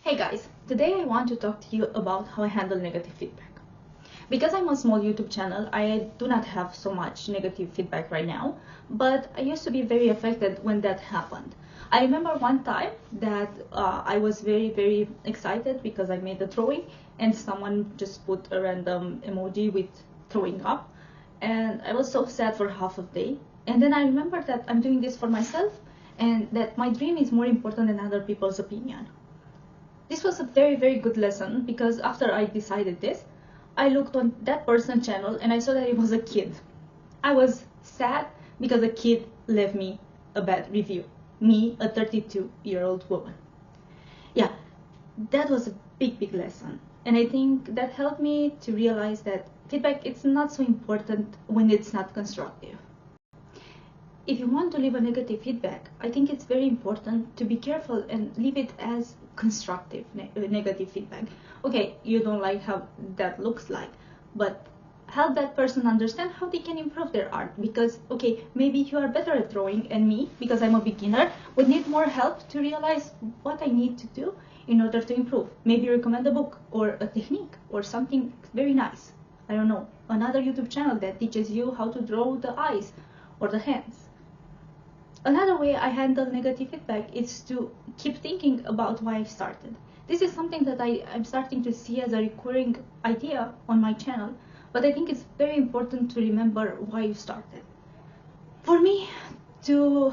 Hey guys, today I want to talk to you about how I handle negative feedback. Because I'm a small YouTube channel, I do not have so much negative feedback right now, but I used to be very affected when that happened. I remember one time that I was very excited because I made a drawing and someone just put a random emoji with throwing up, and I was so sad for half a day. And then I remember that I'm doing this for myself and that my dream is more important than other people's opinion. This was a very good lesson, because after I decided this, I looked on that person's channel and I saw that it was a kid. I was sad because a kid left me a bad review. Me, a 32-year-old woman. Yeah, that was a big lesson. And I think that helped me to realize that feedback is not so important when it's not constructive. If you want to leave a negative feedback, I think it's very important to be careful and leave it as constructive negative feedback. Okay, you don't like how that looks like, but help that person understand how they can improve their art. Because, okay, maybe you are better at drawing, and me, because I'm a beginner, would need more help to realize what I need to do in order to improve. Maybe recommend a book or a technique or something very nice. I don't know, another YouTube channel that teaches you how to draw the eyes or the hands. Another way I handle negative feedback is to keep thinking about why I started. This is something that I'm starting to see as a recurring idea on my channel, but I think it's very important to remember why you started. For me, to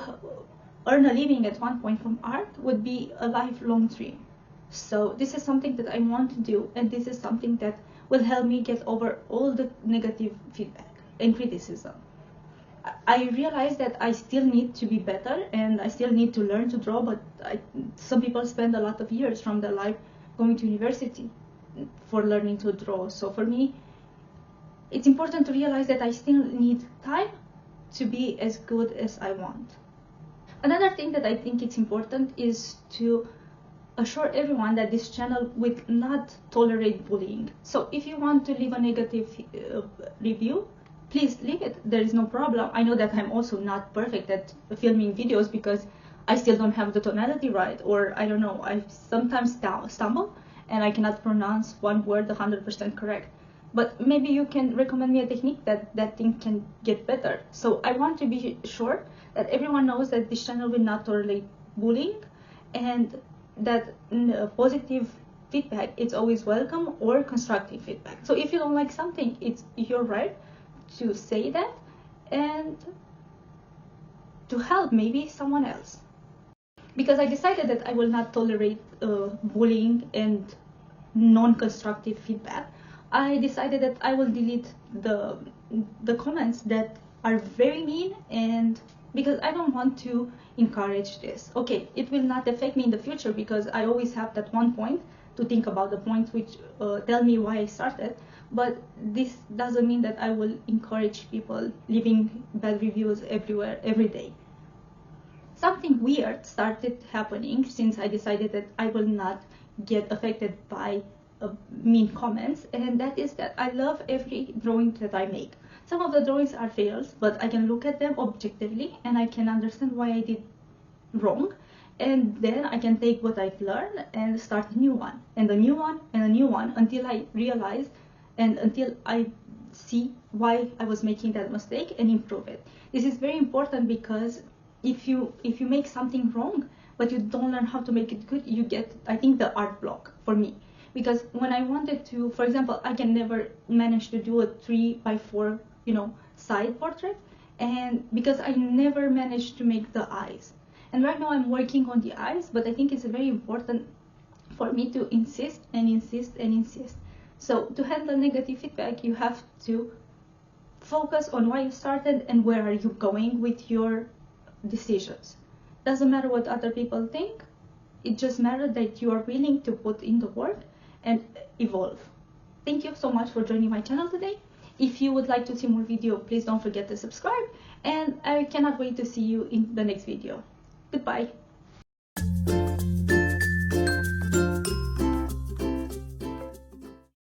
earn a living at one point from art would be a lifelong dream. So this is something that I want to do, and this is something that will help me get over all the negative feedback and criticism. I realize that I still need to be better and I still need to learn to draw, but some people spend a lot of years from their life going to university for learning to draw. So for me, it's important to realize that I still need time to be as good as I want. Another thing that I think it's important is to assure everyone that this channel will not tolerate bullying. So if you want to leave a negative review, please leave it. There is no problem. I know that I'm also not perfect at filming videos because I still don't have the tonality right, or I don't know, I sometimes stumble and I cannot pronounce one word 100% correct. But maybe you can recommend me a technique that thing can get better. So I want to be sure that everyone knows that this channel will not tolerate bullying, and that positive feedback is always welcome, or constructive feedback. So if you don't like something, it's your right to say that and to help maybe someone else. Because I decided that I will not tolerate bullying and non-constructive feedback, I decided that I will delete the comments that are very mean, and because I don't want to encourage this. Okay, it will not affect me in the future because I always have that one point to think about, the points which tell me why I started. But this doesn't mean that I will encourage people leaving bad reviews everywhere, every day. Something weird started happening since I decided that I will not get affected by mean comments, and that is that I love every drawing that I make. Some of the drawings are fails, but I can look at them objectively and I can understand why I did wrong, and then I can take what I've learned and start a new one, and a new one, and a new one, until I realize and until I see why I was making that mistake and improve it. This is very important, because if you make something wrong but you don't learn how to make it good, you get, I think, the art block for me. Because when I wanted to, for example, I can never manage to do a 3x4 side portrait, and because I never managed to make the eyes. And right now I'm working on the eyes, but I think it's very important for me to insist and insist and insist. So to handle negative feedback, you have to focus on why you started and where are you going with your decisions. Doesn't matter what other people think. It just matters that you are willing to put in the work and evolve. Thank you so much for joining my channel today. If you would like to see more video, please don't forget to subscribe, and I cannot wait to see you in the next video. Goodbye.